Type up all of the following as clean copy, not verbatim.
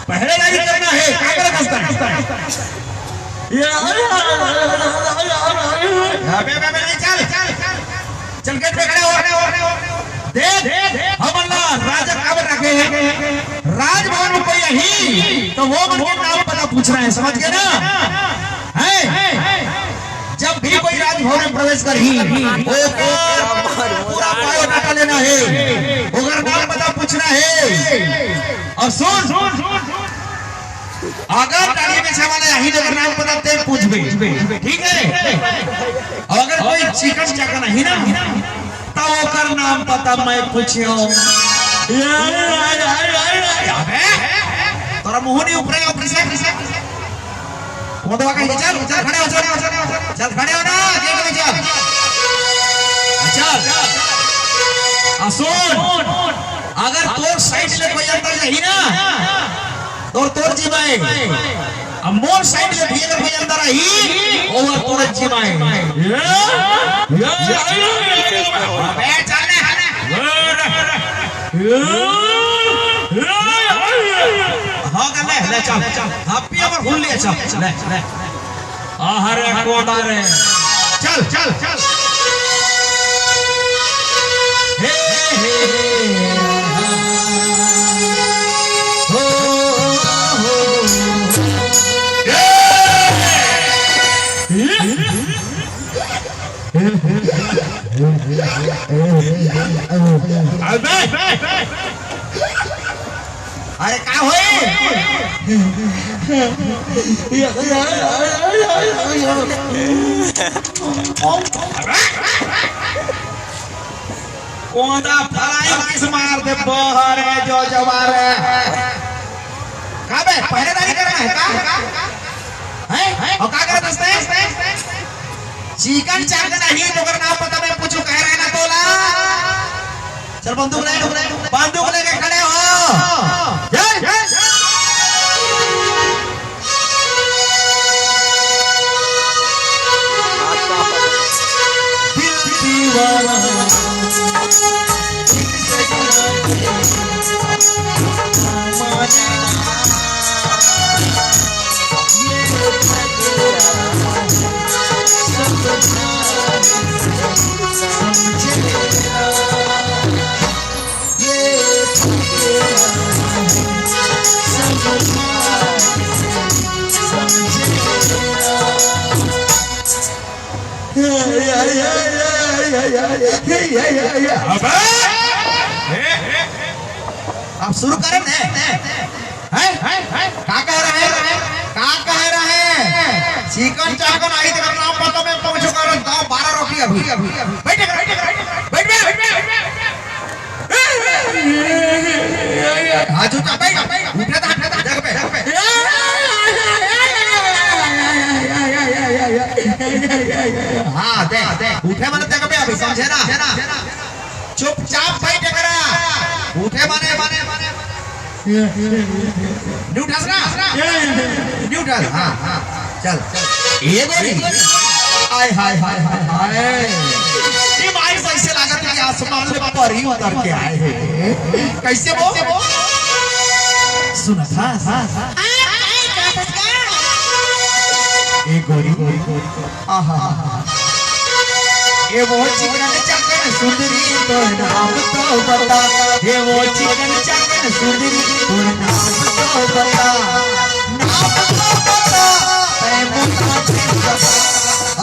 पहरेदारी करना है, क्या करना है? चल गेट पे खड़े हो। देख हमला राजा काबर रखे हैं राजभवन में कोई यही तो वो मन के नाम पता पूछ रहे हैं, समझ गए ना? है जब भी कोई राजभवन में प्रवेश कर ही पूरा बायोडाटा लेना है, अगर नाम पता पूछना है। और सुन अगर गाड़ी में वाला यही अगर नाम पता ते पूछ भी, ठीक है? अगर कोई चिकन चाका नहीं ना तो ओकर नाम पता मैं पूछियो। तोरा मुंह नहीं ऊपरेगा किसे मोटवा कहीं चल खड़े हो, चल खड़े हो ना, गेट में चल। सुन अगर तोर साइड से कोई अंदर यही ना तोर जीवाए, अब मोर साइड से भी अगर कोई अंदर आई ओवर तोर जीवाए। हाँ ले चल हैप्पी अवर भूल लिया, चल ले अरे कोडा रे चल हे अरे क्या होए? कोदा फलाई किस मार दे बहरे जो जवारे काबे पहरेदारी करना है का हैं और का करे दस्ते चिकन चाक नहीं तो अगर नाम पता मैं पूछूं कह रहा है ना तोला। चल बंदूक लेके खड़े हो। अब शुरू करें क्या कह रहे हैं? चिकन चाकन आई तो नाम पता मैं पूछो करो 12 रोटी अभी बैठ आजू का बैठ उठा जगह पे हाँ दे उठे माने जगह पे अभी समझे ना? चुपचाप बैठ करा उठे माने न्यूटन हाँ चल ये गोरी हाय ये माइर ऐसे लगा कि आसमान में परी उतर के आए हैं। कैसे वो सुना था ये गोरी ये वो चिकन चाकन सुंदरी तो नाम तो बता, ये वो चिकन चाकन सुंदरी तो नाम तो बता, नाम तो बता तै मुखा से बता,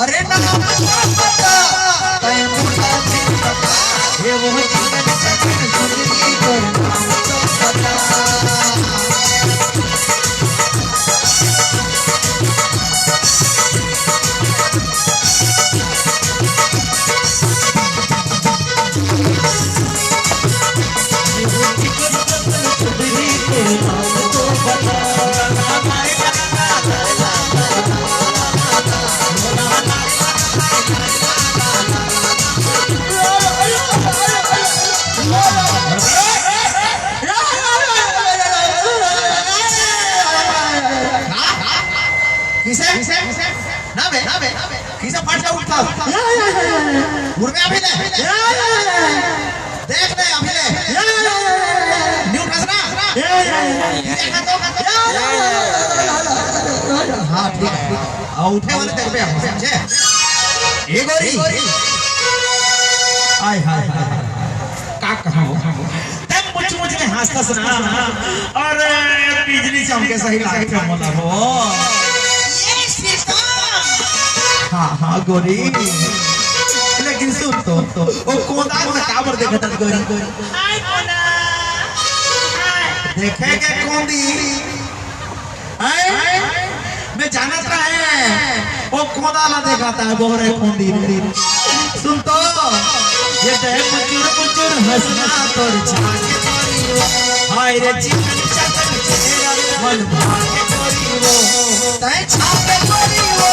अरे नाम तो बता तै मुखा से बता, ये वो चिकन चाकन सुंदरी तो नाम तो बता। किसे फट जा उठा उड़ में अभी ले देख ले अभी ले न्यू हंसना हाँ ठीक है उठे वाले तेरे पे हम समझे ये गोरी आय हाय का कहा तब मुझ में हंसता सुना और बिजली चमके सही लागते मोला हो ये सिस्टम हाँ गोरी लेकिन सुन तो वो कोदा में काबर देखत गोरी हाय कोदा देखे के कोंदी मैं जानत रहा है वो कोदा ला दिखाता है बोहरे कोंदी सुन तो ये देख कुचुर हंसना तोर छाके चोरी हाय रे चिकन चकन चेहरा मन भागे चोरी वो तय छाके चोरी वो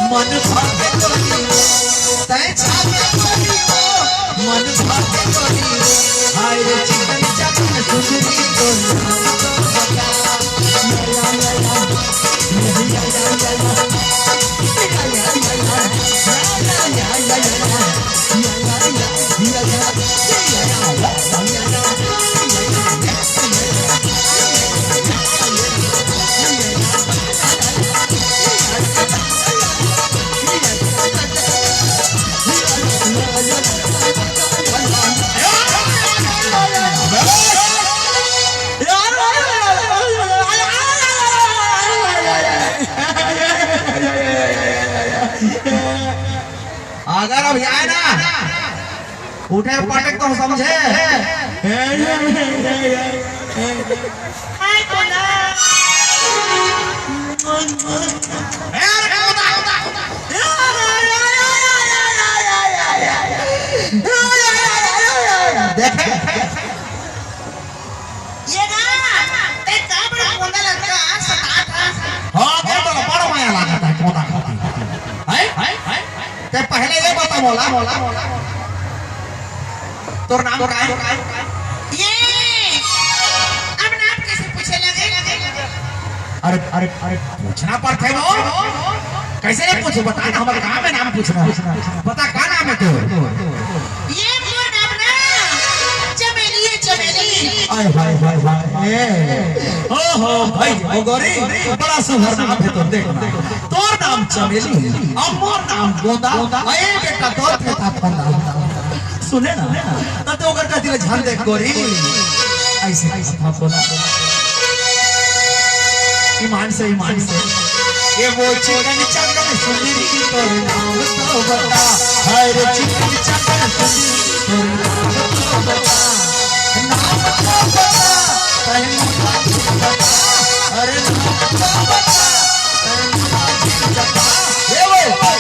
मन भागे चोरी वो तय छाके चोरी वो मन भागे चोरी वो हाय रे चिकन चकन सुंदरी तोर अगर अब आए ना उठे पटक तो समझे देखे ये ना ते काबड़ कोंदा लड़का सता था हां के तो बड़ा माया लागता है कोंदा है ते पहले ये बता मोला तोर नाम का है ये अब नाम कैसे पूछे लगे अरे पूछना पड़ता है वो कैसे नहीं पूछे बता ना हमारे कहां में नाम पूछना बता क्या नाम है तो ये मोर नाम ना चमेली हाय ओहो भाई ओ गोरी बड़ा सुंदर नाम है तो देखना तोर नाम चमेली और मोर नाम गोदा ए बेटा तोर पे था फंदा सुने ना तब तो अगर कहती है ध्यान देख गोरी ऐसे था बोला ईमान से ये वो चिकन चकन सुंदरी तोर नाम तो बता हाय रे चिकन चकन सुंदरी तोर नाम तो बता नाम तो बता पहले बता अरे नाम तो बता पहले बता ये ओए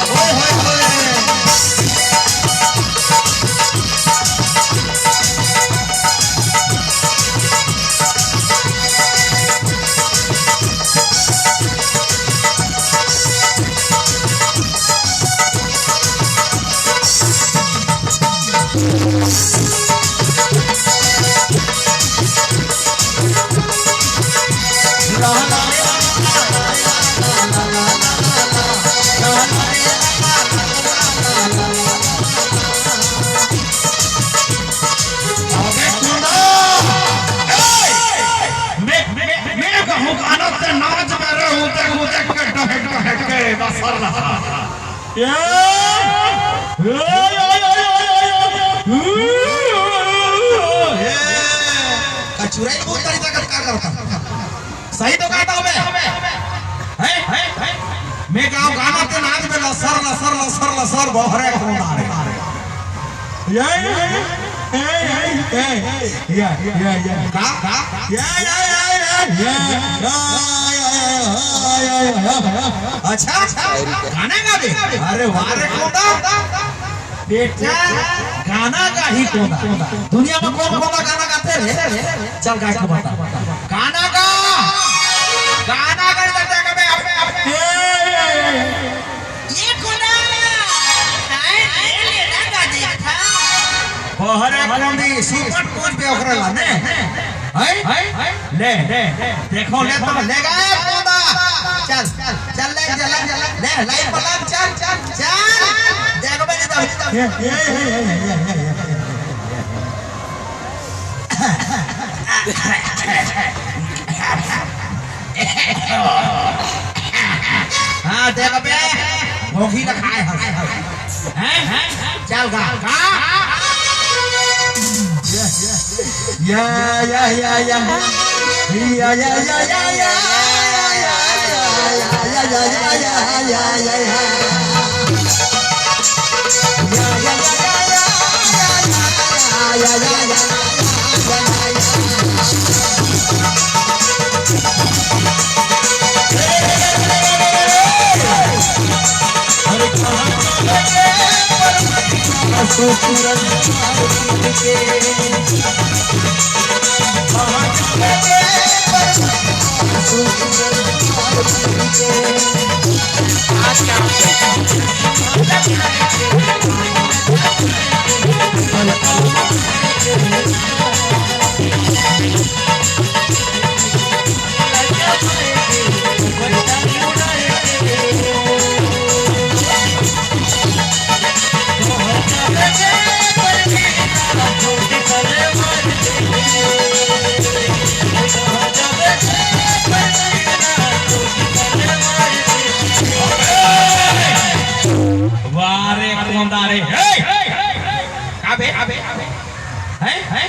चुराई बहुत तरीका का करता सही तो कहता हूं मैं मैं गांव गाना के नाच में लसर बहरे कोंदा रे या अच्छा गाना गावे अरे वाह रे कोंदा बेटा गाना का ही कोंदा दुनिया में कौन गाना गाते रे चल गा के बता गाना गा देता कबे ये कोंदा ले गा देखा बहरे कोंदी सुपर कोच पे ओकरा लाने ले देखो ले तो ले गा कोंदा चल ले लाइन पर लग चल देखो बे तो हाँ देख बे भोगी ना खाए हैं चल गा या या या या या या या या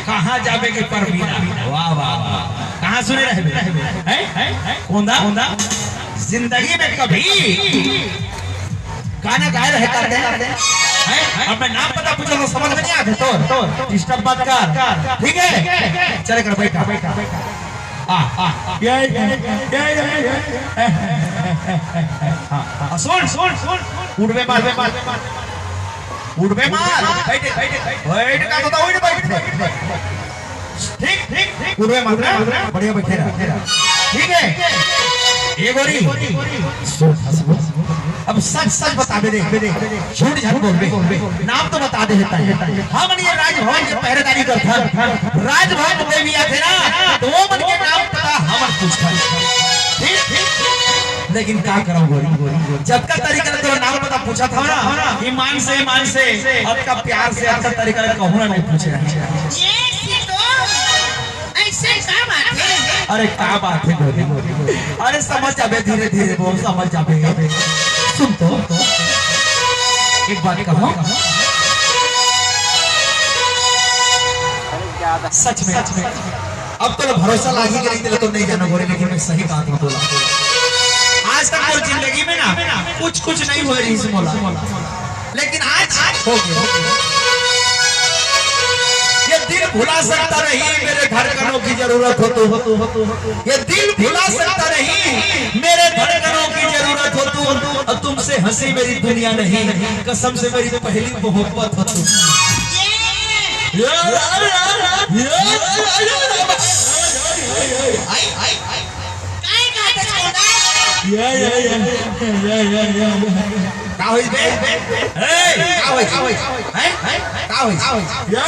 कहाँ जाबे के पर वाह वाह कहाँ सुने रहे कोंदा जिंदगी में कभी गाना गाए रहे कर दे अब मैं नाम पता पूछा तो समझ में नहीं आते तो डिस्टर्ब मत कर ठीक है चले कर बैठा सुन सुन सुन उड़वे मार बैठे बैठ का तो उड़ बैठ ठीक ठीक उड़वे मार बढ़िया बैठे रहा ठीक है ये गोरी अब सच सच बता दे झूठ झूठ बोल नाम तो बता दे देता है हम ये राजभवन के पहरेदारी करता राजभवन में भी आते ना तो वो मन के नाम पता हम पूछता ठीक लेकिन क्या कराऊं गोरी जब का तरीका तेरा नाम पता पूछा था ना ईमान से अब का प्यार से अब का तरीका कहूं ना नहीं पूछे अरे क्या बात है गोरी अरे समझ जाबे धीरे धीरे वो समझ जाबे सुन तो एक बात कहो सच में अब तो भरोसा लागी के नहीं तो नहीं जाना गोरी लेकिन मैं सही कहा था बोला आज तक तो जिंदगी में ना कुछ नहीं हुआ रही मोला लेकिन आज हो गया ये दिल भुला सकता नहीं मेरे धड़कनों की जरूरत हो तो ये दिल भुला सकता नहीं मेरे धड़कनों की जरूरत हो तो अब तुमसे हंसी मेरी दुनिया नहीं कसम से मेरी पहली मोहब्बत हो तुम का होई बे ए का होई हैं का होई या